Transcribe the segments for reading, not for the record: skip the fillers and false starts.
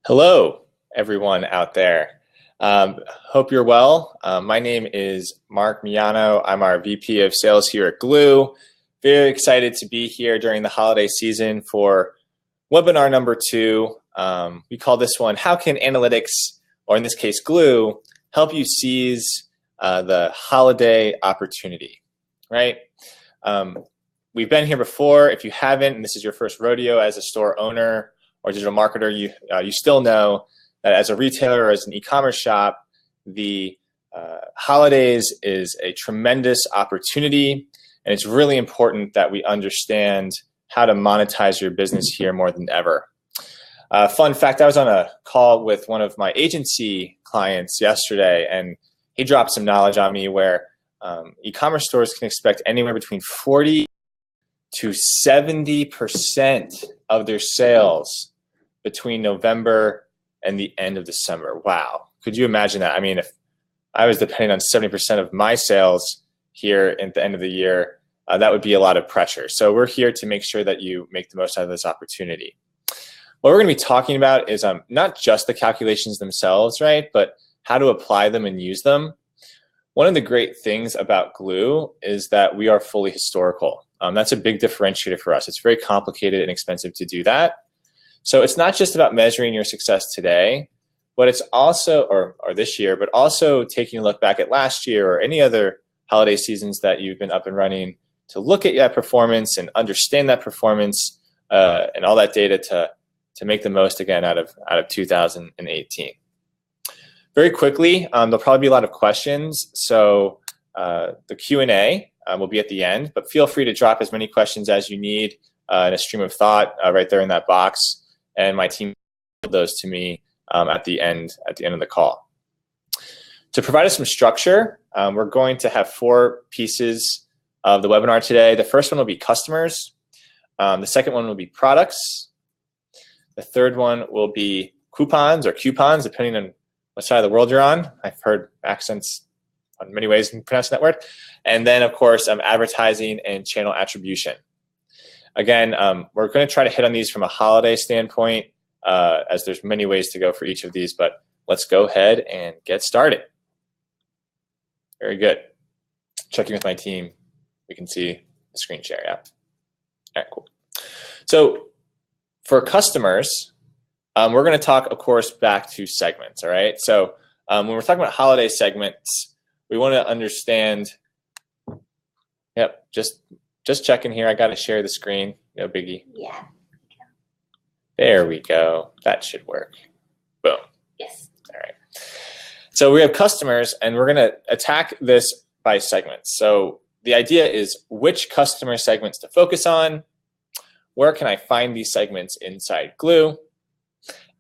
Hello, everyone out there. Hope you're well. My name is Mark Miano. I'm our VP of Sales here at Glew. Very excited to be here during the holiday season for webinar number 2. We call this one, How Can Analytics, or in this case, Glew, help you seize the holiday opportunity, right? We've been here before. If you haven't, and this is your first rodeo as a store owner or digital marketer, you still know that as a retailer or as an e-commerce shop, the holidays is a tremendous opportunity, and it's really important that we understand how to monetize your business here more than ever. Fun fact, I was on a call with one of my agency clients yesterday, and he dropped some knowledge on me where e-commerce stores can expect anywhere between 40 to 70% of their sales between November and the end of December. Wow. Could you imagine that? I mean, if I was depending on 70% of my sales here at the end of the year, that would be a lot of pressure. So we're here to make sure that you make the most out of this opportunity. What we're going to be talking about is not just the calculations themselves, right, but how to apply them and use them. One of the great things about Glew is that we are fully historical. That's a big differentiator for us. It's very complicated and expensive to do that. So it's not just about measuring your success today, but it's also, or this year, but also taking a look back at last year or any other holiday seasons that you've been up and running to look at that performance and understand that performance and all that data to make the most again out of 2018. Very quickly, there'll probably be a lot of questions, so the Q&A will be at the end, but feel free to drop as many questions as you need in a stream of thought right there in that box, and my team will those to me at the end of the call. To provide us some structure, we're going to have 4 pieces of the webinar today. The first one will be customers. The second one will be products. The third one will be coupons, depending on what side of the world you're on. I've heard accents on many ways in pronouncing that word. And then, of course, advertising and channel attribution. Again, we're going to try to hit on these from a holiday standpoint, as there's many ways to go for each of these, but let's go ahead and get started. Very good. Checking with my team, we can see the screen share, yeah? All right, cool. So for customers, we're going to talk, of course, back to segments, all right? So when we're talking about holiday segments, we want to understand, yep, just checking here. I got to share the screen, no biggie. Yeah. There we go. That should work. Boom. Yes. All right. So we have customers, and we're going to attack this by segments. So the idea is which customer segments to focus on, where can I find these segments inside Glew,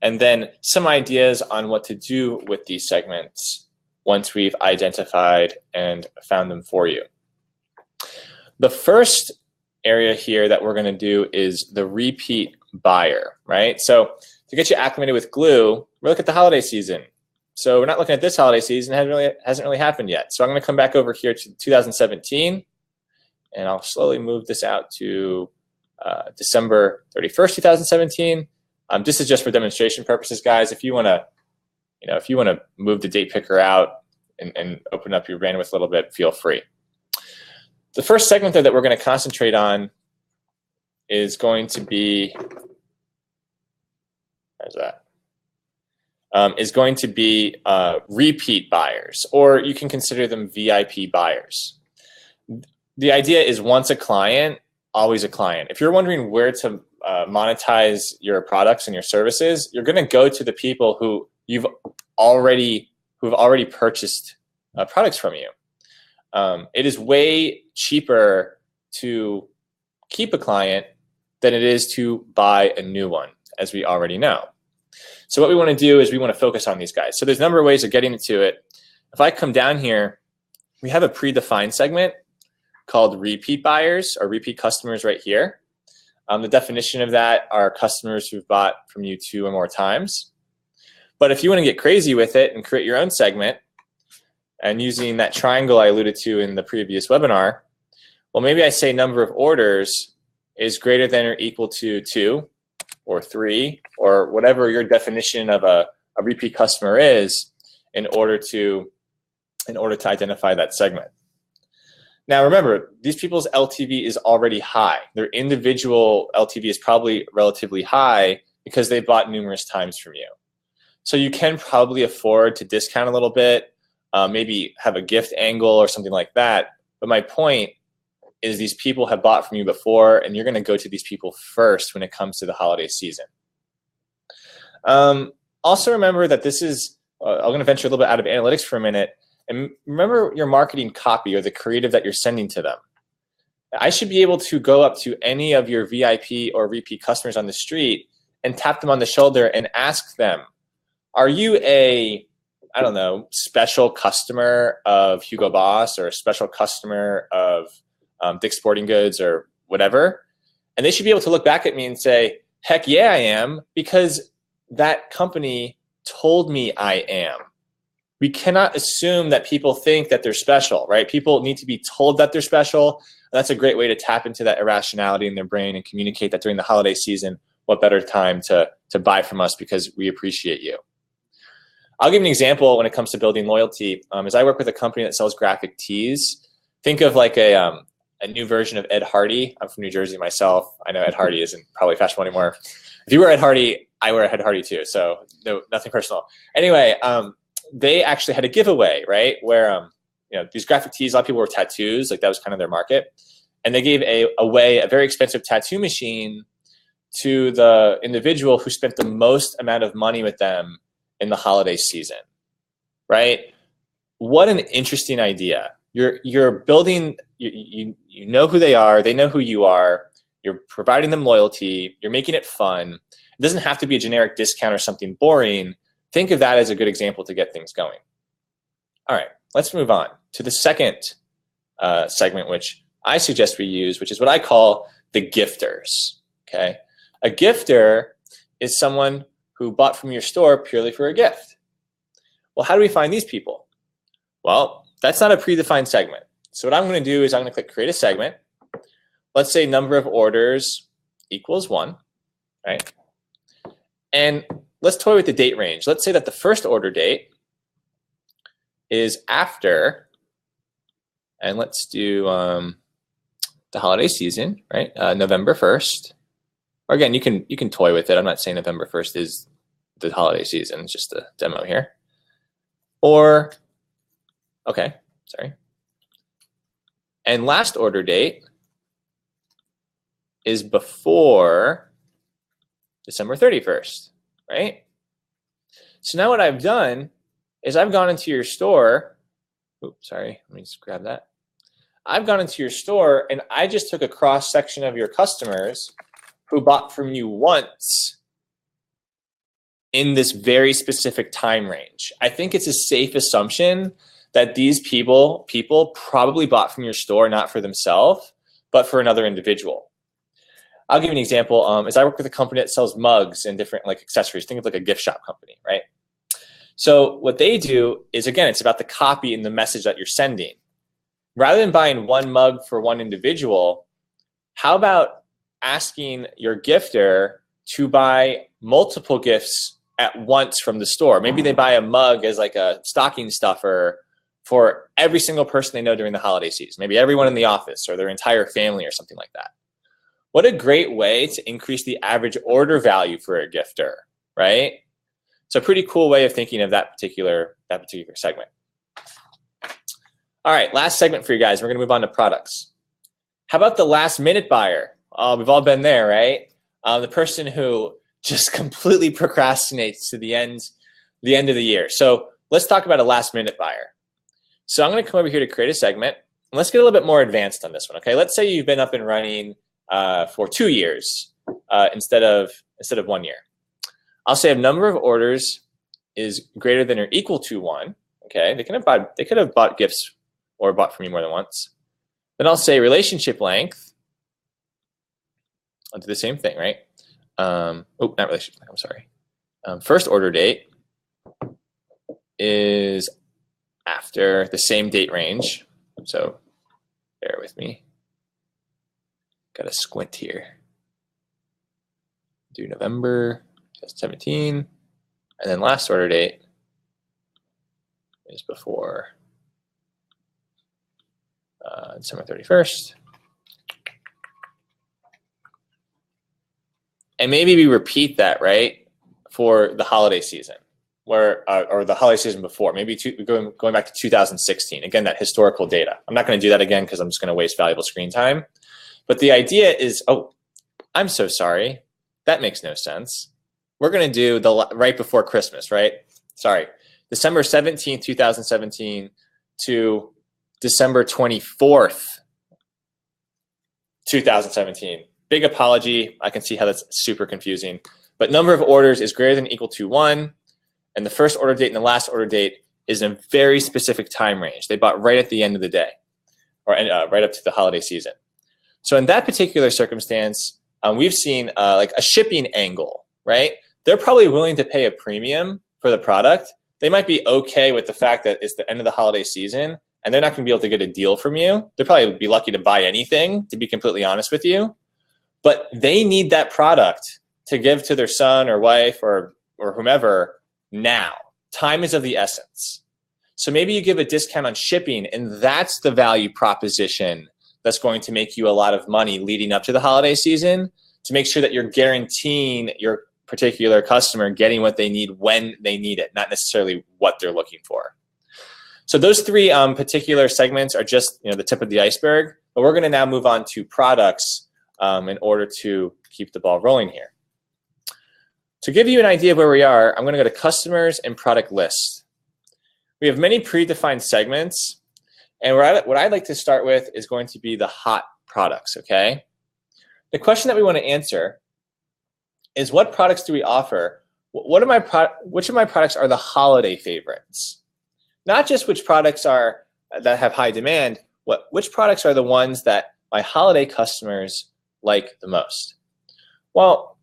and then some ideas on what to do with these segments once we've identified and found them for you. The first area here that we're going to do is the repeat buyer, right? So to get you acclimated with Glew, we look at the holiday season. So we're not looking at this holiday season. It hasn't really happened yet. So I'm going to come back over here to 2017, and I'll slowly move this out to December 31st, 2017. This is just for demonstration purposes, guys. If you want to, move the date picker out and open up your bandwidth a little bit, feel free. The first segment that we're going to concentrate on is going to be, repeat buyers, or you can consider them VIP buyers. The idea is once a client, always a client. If you're wondering where to monetize your products and your services, you're going to go to the people who've already purchased products from you. It is way cheaper to keep a client than it is to buy a new one, as we already know. So what we want to do is we want to focus on these guys. So there's a number of ways of getting to it. If I come down here, we have a predefined segment called repeat buyers or repeat customers right here. The definition of that are customers who've bought from you 2 or more times. But if you want to get crazy with it and create your own segment, and using that triangle I alluded to in the previous webinar, well, maybe I say number of orders is greater than or equal to 2, or 3 or whatever your definition of a repeat customer is in order to identify that segment. Now remember, these people's LTV is already high. Their individual LTV is probably relatively high because they bought numerous times from you. So you can probably afford to discount a little bit, maybe have a gift angle or something like that. But my point is these people have bought from you before, and you're going to go to these people first when it comes to the holiday season. Also remember that this is, I'm going to venture a little bit out of analytics for a minute. And remember your marketing copy or the creative that you're sending to them. I should be able to go up to any of your VIP or repeat customers on the street and tap them on the shoulder and ask them, are you a, I don't know, special customer of Hugo Boss or a special customer of Dick's Sporting Goods or whatever? And they should be able to look back at me and say, heck yeah, I am, because that company told me I am. We cannot assume that people think that they're special, right? People need to be told that they're special. And that's a great way to tap into that irrationality in their brain and communicate that during the holiday season, what better time to buy from us because we appreciate you. I'll give you an example when it comes to building loyalty. As I work with a company that sells graphic tees, think of like a new version of Ed Hardy. I'm from New Jersey myself. I know Ed Hardy isn't probably fashionable anymore. If you wear Ed Hardy, I wear Ed Hardy too. So no, nothing personal. Anyway, they actually had a giveaway, right? Where these graphic tees, a lot of people wore tattoos, like that was kind of their market. And they gave away a very expensive tattoo machine to the individual who spent the most amount of money with them in the holiday season, right? What an interesting idea. You're building, you know who they are, they know who you are, you're providing them loyalty, you're making it fun. It doesn't have to be a generic discount or something boring. Think of that as a good example to get things going. All right, let's move on to the second segment, which I suggest we use, which is what I call the gifters, okay? A gifter is someone who bought from your store purely for a gift. Well, how do we find these people? Well, that's not a predefined segment. So what I'm going to do is I'm going to click create a segment. Let's say number of orders equals 1, right? And let's toy with the date range. Let's say that the first order date is after, and let's do the holiday season, right? November 1st. Or again, you can toy with it. I'm not saying November 1st is the holiday season. It's just a demo here. Or, okay, sorry. And last order date is before December 31st, right? So now what I've done is I've gone into your store. Oops, sorry, let me just grab that. I've gone into your store and I just took a cross section of your customers who bought from you once in this very specific time range. I think it's a safe assumption that these people probably bought from your store not for themselves, but for another individual. I'll give you an example. As I work with a company that sells mugs and different like accessories, think of like a gift shop company, right? So what they do is, again, it's about the copy and the message that you're sending. Rather than buying one mug for one individual, how about asking your gifter to buy multiple gifts at once from the store? Maybe they buy a mug as like a stocking stuffer for every single person they know during the holiday season, maybe everyone in the office or their entire family or something like that. What a great way to increase the average order value for a gifter, right? It's a pretty cool way of thinking of that particular segment. All right, last segment for you guys. We're going to move on to products. How about the last minute buyer? Oh, we've all been there, right? The person who just completely procrastinates to the end of the year. So let's talk about a last minute buyer. So I'm going to come over here to create a segment. And let's get a little bit more advanced on this one, okay? Let's say you've been up and running for 2 years instead of 1 year. I'll say if number of orders is greater than or equal to 1. Okay, they could have bought gifts or bought from you more than once. Then I'll say relationship length. I'll do the same thing, right? Oh, not relationship length. I'm sorry. First order date is after the same date range. So bear with me. Got to squint here. do November 2017, and then last order date is before December 31st. And maybe we repeat that, right, for the holiday season, where or the holiday season before, maybe going back to 2016. Again, that historical data. I'm not going to do that again because I'm just going to waste valuable screen time. But the idea is, oh, I'm so sorry. That makes no sense. We're going to do the right before Christmas, right? Sorry, December 17th, 2017 to December 24th, 2017. Big apology. I can see how that's super confusing. But number of orders is greater than or equal to 1. And the first order date and the last order date is in a very specific time range. They bought right at the end of the day, or right up to the holiday season. So in that particular circumstance, we've seen like a shipping angle, right? They're probably willing to pay a premium for the product. They might be okay with the fact that it's the end of the holiday season and they're not going to be able to get a deal from you. They'll probably be lucky to buy anything, to be completely honest with you. But they need that product to give to their son or wife or whomever now. Time is of the essence. So maybe you give a discount on shipping, and that's the value proposition that's going to make you a lot of money leading up to the holiday season, to make sure that you're guaranteeing your particular customer getting what they need when they need it, not necessarily what they're looking for. So those three particular segments are just the tip of the iceberg, but we're going to now move on to products in order to keep the ball rolling here. To give you an idea of where we are, I'm going to go to customers and product lists. We have many predefined segments, and what I'd like to start with is going to be the hot products, okay? The question that we want to answer is, what products do we offer? Which of my products are the holiday favorites? Not just which products are that have high demand, which products are the ones that my holiday customers like the most? Well,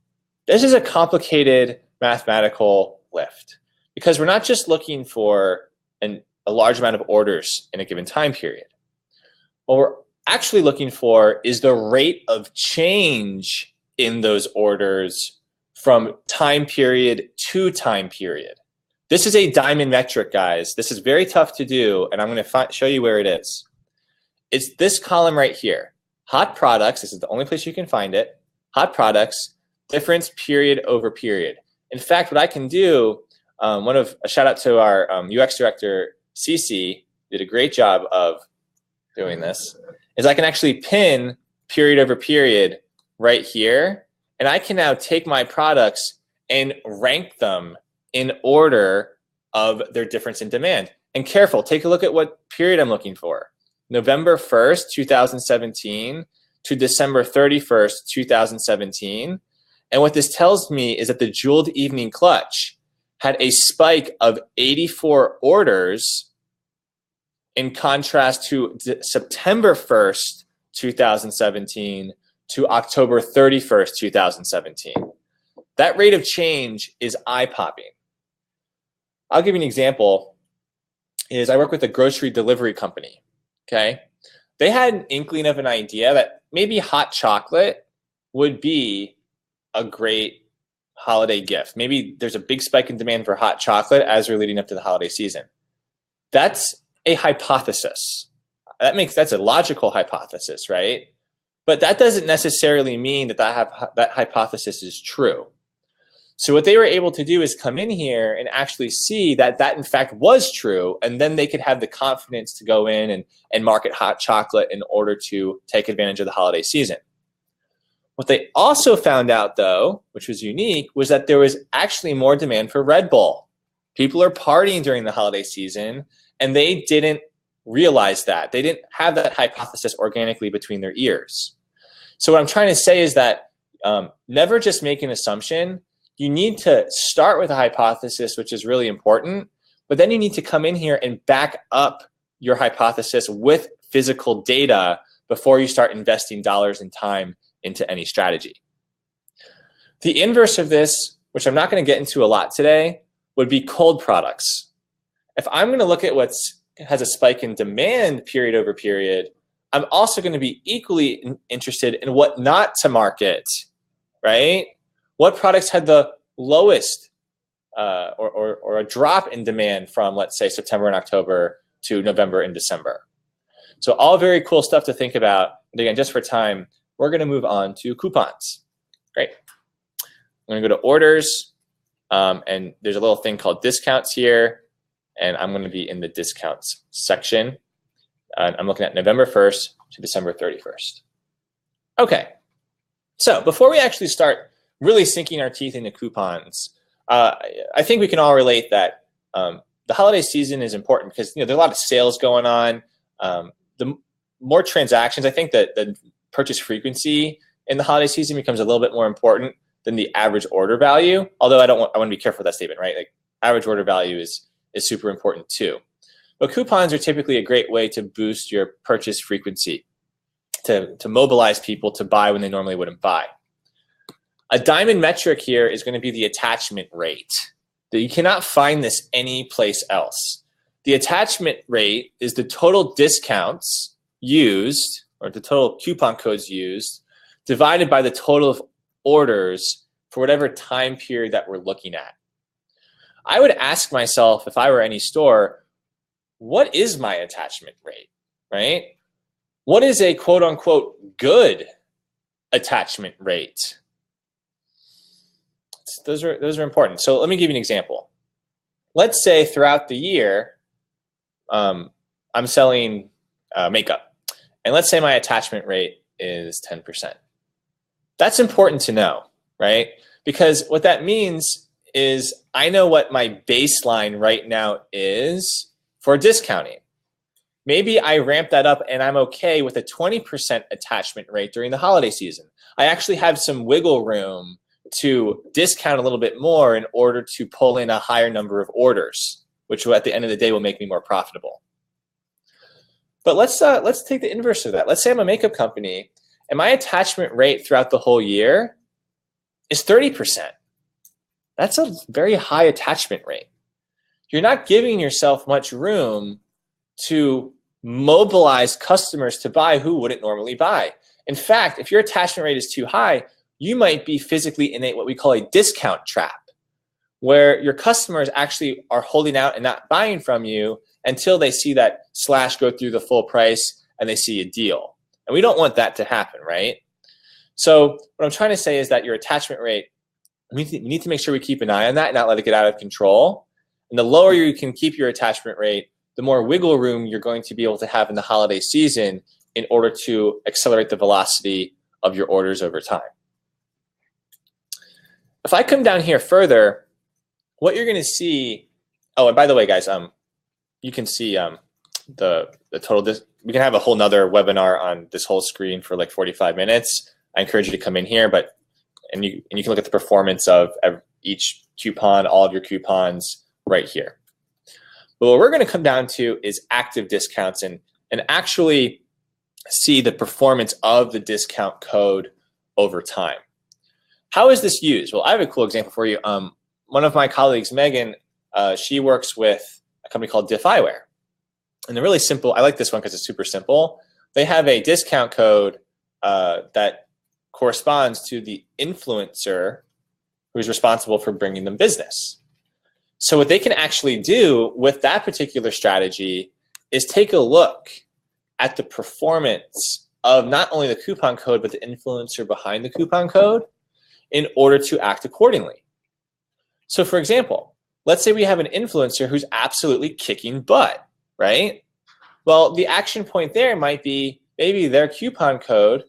this is a complicated mathematical lift because we're not just looking for a large amount of orders in a given time period. What we're actually looking for is the rate of change in those orders from time period to time period. This is a diamond metric, guys. This is very tough to do, and I'm going to show you where it is. It's this column right here. Hot products, this is the only place you can find it. Hot products, difference period over period. In fact, what I can do, a shout out to our UX director, Cece, did a great job of doing this, is I can actually pin period over period right here, and I can now take my products and rank them in order of their difference in demand. And careful, take a look at what period I'm looking for. November 1st, 2017 to December 31st, 2017. And what this tells me is that the Jeweled Evening Clutch had a spike of 84 orders in contrast to September 1st, 2017 to October 31st, 2017. That rate of change is eye-popping. I'll give you an example. I work with a grocery delivery company. Okay, they had an inkling of an idea that maybe hot chocolate would be a great holiday gift. Maybe there's a big spike in demand for hot chocolate as we're leading up to the holiday season. That's a hypothesis. That's a logical hypothesis, right? But that doesn't necessarily mean that hypothesis is true. So what they were able to do is come in here and actually see that in fact was true, and then they could have the confidence to go in and market hot chocolate in order to take advantage of the holiday season. What they also found out, though, which was unique, was that there was actually more demand for Red Bull. People are partying during the holiday season, and they didn't realize that. They didn't have that hypothesis organically between their ears. So what I'm trying to say is that never just make an assumption. You need to start with a hypothesis, which is really important, but then you need to come in here and back up your hypothesis with physical data before you start investing dollars and time into any strategy. The inverse of this, which I'm not going to get into a lot today, would be cold products. If I'm going to look at what has a spike in demand period over period, I'm also going to be equally interested in what not to market, right? What products had the lowest or a drop in demand from, let's say, September and October to November and December? So all very cool stuff to think about. And again, just for time, we're going to move on to coupons. Great. I'm going to go to orders, and there's a little thing called discounts here, and I'm going to be in the discounts section. And I'm looking at November 1st to December 31st. Okay, so before we actually start really sinking our teeth into coupons, I think we can all relate that the holiday season is important because there's a lot of sales going on. The more transactions, I think that the purchase frequency in the holiday season becomes a little bit more important than the average order value. Although I want to be careful with that statement, right? Like average order value is super important too. But coupons are typically a great way to boost your purchase frequency, to mobilize people to buy when they normally wouldn't buy. A diamond metric here is going to be the attachment rate. You cannot find this anyplace else. The attachment rate is the total discounts used, or the total coupon codes used, divided by the total of orders for whatever time period that we're looking at. I would ask myself, if I were any store, what is my attachment rate, right? What is a quote unquote good attachment rate? Those are important. So let me give you an example. Let's say throughout the year, I'm selling makeup, and let's say my attachment rate is 10%. That's important to know, right? Because what that means is I know what my baseline right now is for discounting. Maybe I ramp that up and I'm okay with a 20% attachment rate during the holiday season. I actually have some wiggle room to discount a little bit more in order to pull in a higher number of orders, which at the end of the day will make me more profitable. But let's take the inverse of that. Let's say I'm a makeup company and my attachment rate throughout the whole year is 30%. That's a very high attachment rate. You're not giving yourself much room to mobilize customers to buy who wouldn't normally buy. In fact, if your attachment rate is too high, you might be physically in what we call a discount trap, where your customers actually are holding out and not buying from you until they see that slash go through the full price and they see a deal. And we don't want that to happen, right? So what I'm trying to say is that your attachment rate, we need to make sure we keep an eye on that and not let it get out of control. And the lower you can keep your attachment rate, the more wiggle room you're going to be able to have in the holiday season in order to accelerate the velocity of your orders over time. If I come down here further, what you're going to see, oh, and by the way, guys, you can see the total. We can have a whole nother webinar on this whole screen for like 45 minutes. I encourage you to come in here, and you can look at the performance of each coupon, all of your coupons right here. But what we're going to come down to is active discounts and actually see the performance of the discount code over time. How is this used? Well, I have a cool example for you. One of my colleagues, Megan, she works with a company called Diff Eyewear. And they're really simple. I like this one because it's super simple. They have a discount code that corresponds to the influencer who's responsible for bringing them business. So what they can actually do with that particular strategy is take a look at the performance of not only the coupon code, but the influencer behind the coupon code in order to act accordingly. So for example, let's say we have an influencer who's absolutely kicking butt, right? Well, the action point there might be maybe their coupon code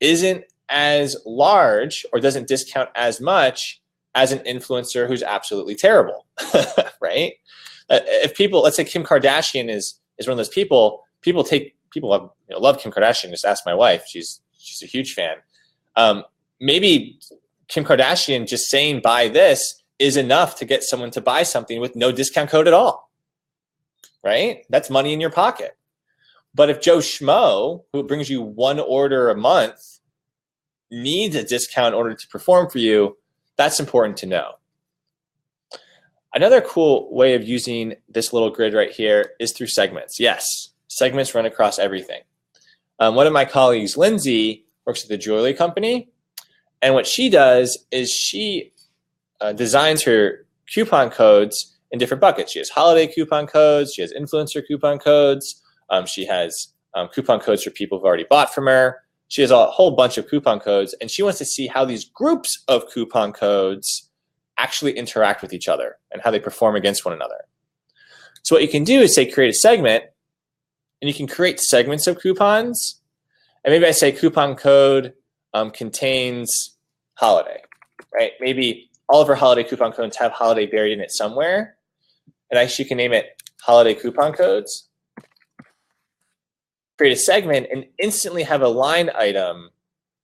isn't as large or doesn't discount as much as an influencer who's absolutely terrible, right? If people, let's say Kim Kardashian is one of those people love Kim Kardashian. Just ask my wife; she's a huge fan. Maybe Kim Kardashian just saying buy this is enough to get someone to buy something with no discount code at all, right? That's money in your pocket. But if Joe Schmo, who brings you one order a month, needs a discount in order to perform for you, that's important to know. Another cool way of using this little grid right here is through segments. Yes, segments run across everything. One of my colleagues, Lindsay, works at the jewelry company, And what she does is she designs her coupon codes in different buckets. She has holiday coupon codes. She has influencer coupon codes. She has coupon codes for people who've already bought from her. She has a whole bunch of coupon codes, and she wants to see how these groups of coupon codes actually interact with each other and how they perform against one another. So what you can do is say create a segment, and you can create segments of coupons. And maybe I say coupon code contains holiday, right? Maybe all of our holiday coupon codes have holiday buried in it somewhere. And actually you can name it holiday coupon codes. Create a segment and instantly have a line item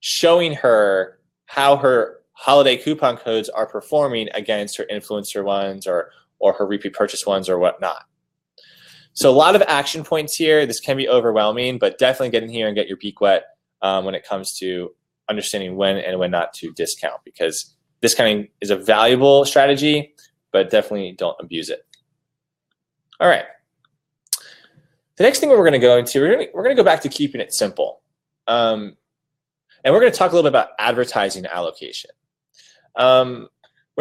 showing her how her holiday coupon codes are performing against her influencer ones or her repeat purchase ones or whatnot. So a lot of action points here. This can be overwhelming, but definitely get in here and get your beak wet when it comes to understanding when and when not to discount, because discounting is a valuable strategy, but definitely don't abuse it. All right. The next thing we're going to go into, we're going to go back to keeping it simple. And we're going to talk a little bit about advertising allocation. We're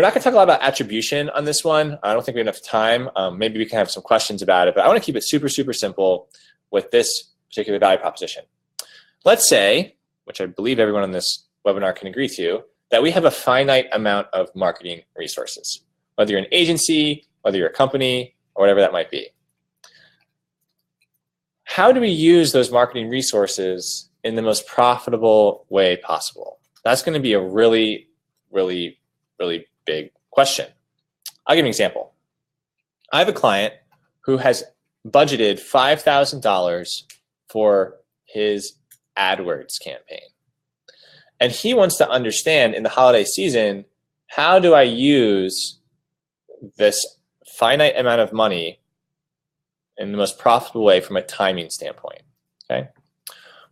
not going to talk a lot about attribution on this one. I don't think we have enough time. Maybe we can have some questions about it, but I want to keep it super, super simple with this particular value proposition. Let's say, which I believe everyone on this webinar can agree to, that we have a finite amount of marketing resources, whether you're an agency, whether you're a company, or whatever that might be. How do we use those marketing resources in the most profitable way possible? That's going to be a really, really, really big question. I'll give you an example. I have a client who has budgeted $5,000 for his AdWords campaign. And he wants to understand in the holiday season, how do I use this finite amount of money in the most profitable way from a timing standpoint, okay?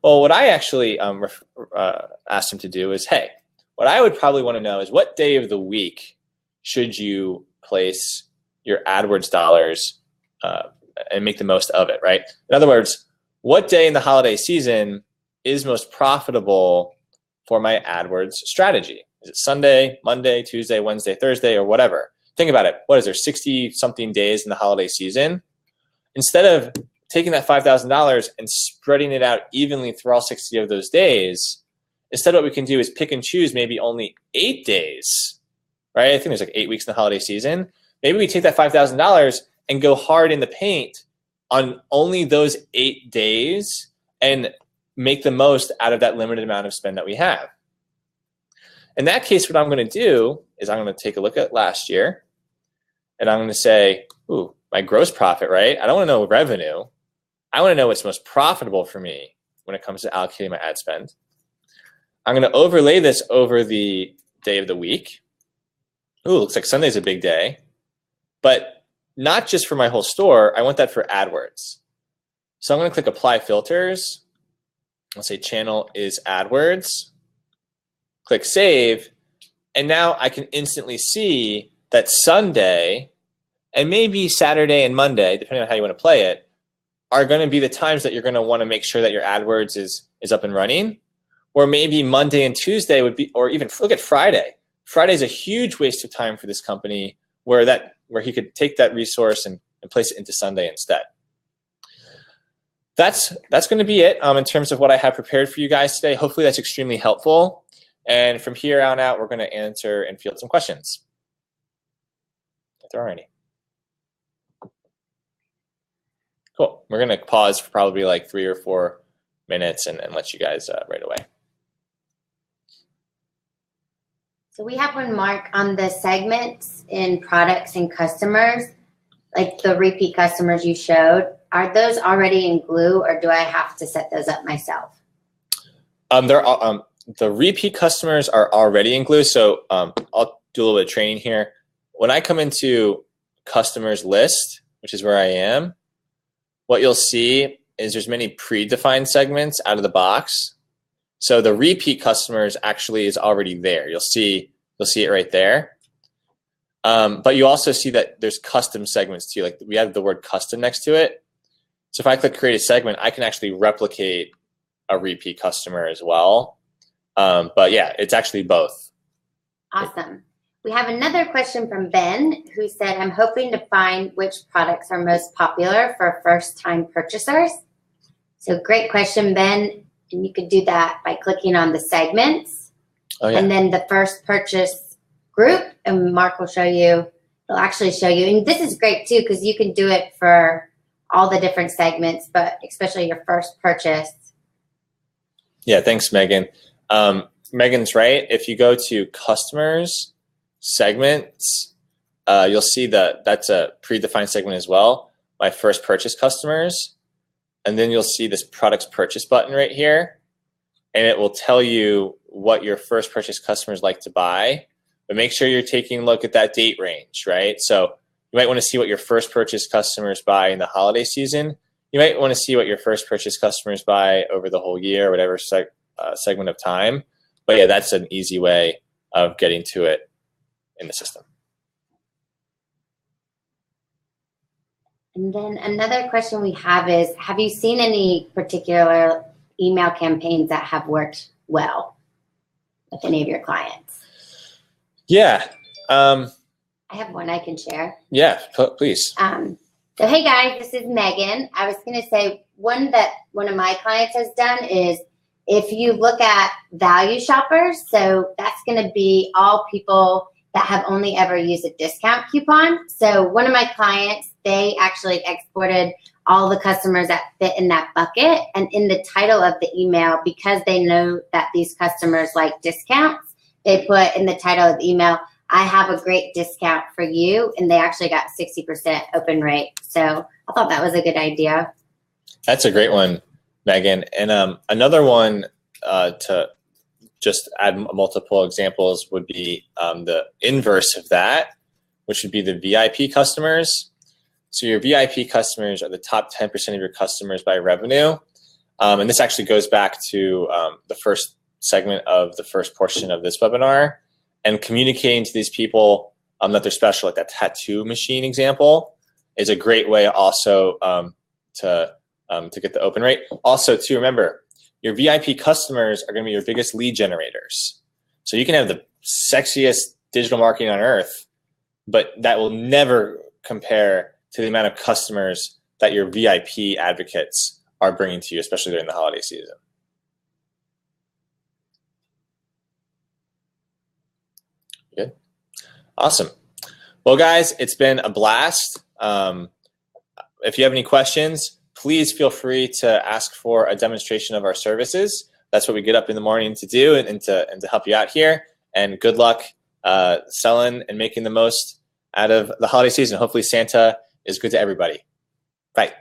Well, what I actually asked him to do is, hey, what I would probably want to know is what day of the week should you place your AdWords dollars and make the most of it, right? In other words, what day in the holiday season is most profitable for my AdWords strategy? Is it Sunday, Monday, Tuesday, Wednesday, Thursday, or whatever? Think about it. What is there, 60-something days in the holiday season? Instead of taking that $5,000 and spreading it out evenly through all 60 of those days, instead what we can do is pick and choose maybe only 8 days, right? I think there's like 8 weeks in the holiday season. Maybe we take that $5,000 and go hard in the paint on only those 8 days and make the most out of that limited amount of spend that we have. In that case, what I'm going to do is I'm going to take a look at last year, and I'm going to say, ooh, my gross profit, right? I don't want to know revenue. I want to know what's most profitable for me when it comes to allocating my ad spend. I'm going to overlay this over the day of the week. Ooh, looks like Sunday's a big day. But not just for my whole store, I want that for AdWords. So I'm going to click Apply Filters. I'll say Channel is AdWords. Click Save. And now I can instantly see that Sunday and maybe Saturday and Monday, depending on how you want to play it, are going to be the times that you're going to want to make sure that your AdWords is up and running. Or maybe Monday and Tuesday would be, or even look at Friday. Friday is a huge waste of time for this company where he could take that resource and place it into Sunday instead. That's going to be it in terms of what I have prepared for you guys today. Hopefully that's extremely helpful. And from here on out, we're going to answer and field some questions, if there are any. Cool. We're going to pause for probably like 3 or 4 minutes and let you guys right away. So we have one, Mark, on the segments in products and customers, like the repeat customers you showed. Are those already in Glew, or do I have to set those up myself? The repeat customers are already in Glew, so I'll do a little bit of training here. When I come into customers list, which is where I am, what you'll see is there's many predefined segments out of the box. So the repeat customers actually is already there. You'll see it right there. But you also see that there's custom segments too. Like we have the word custom next to it. So if I click create a segment, I can actually replicate a repeat customer as well. But yeah, it's actually both. Awesome. We have another question from Ben who said, I'm hoping to find which products are most popular for first-time purchasers. So great question, Ben. And you could do that by clicking on the segments. Oh, yeah. And then the first purchase group, and Mark will show you, he'll actually show you. And this is great too, because you can do it for all the different segments, but especially your first purchase. Yeah, thanks, Megan. Megan's right. If you go to customers, segments, you'll see that that's a predefined segment as well. My first purchase customers. And then you'll see this products purchase button right here. And it will tell you what your first purchase customers like to buy. But make sure you're taking a look at that date range, right? So you might want to see what your first purchase customers buy in the holiday season. You might want to see what your first purchase customers buy over the whole year, whatever segment of time. But yeah, that's an easy way of getting to it in the system. And then another question we have is, have you seen any particular email campaigns that have worked well with any of your clients? Yeah. I have one I can share. Yeah, please. So hey guys, this is Megan. I was going to say one that one of my clients has done is if you look at value shoppers, so that's going to be all people that have only ever used a discount coupon. So one of my clients, they actually exported all the customers that fit in that bucket. And in the title of the email, because they know that these customers like discounts, they put in the title of the email, I have a great discount for you. And they actually got 60% open rate. So I thought that was a good idea. That's a great one, Megan. And another one to just add multiple examples would be the inverse of that, which would be the VIP customers. So your VIP customers are the top 10% of your customers by revenue. And this actually goes back to the first segment of the first portion of this webinar, and communicating to these people that they're special, like that tattoo machine example, is a great way also to get the open rate. Also, to remember, your VIP customers are going to be your biggest lead generators. So you can have the sexiest digital marketing on earth, but that will never compare to the amount of customers that your VIP advocates are bringing to you, especially during the holiday season. Good. Awesome. Well, guys, it's been a blast. If you have any questions, please feel free to ask for a demonstration of our services. That's what we get up in the morning to do and to help you out here. And good luck selling and making the most out of the holiday season. Hopefully Santa is good to everybody. Bye.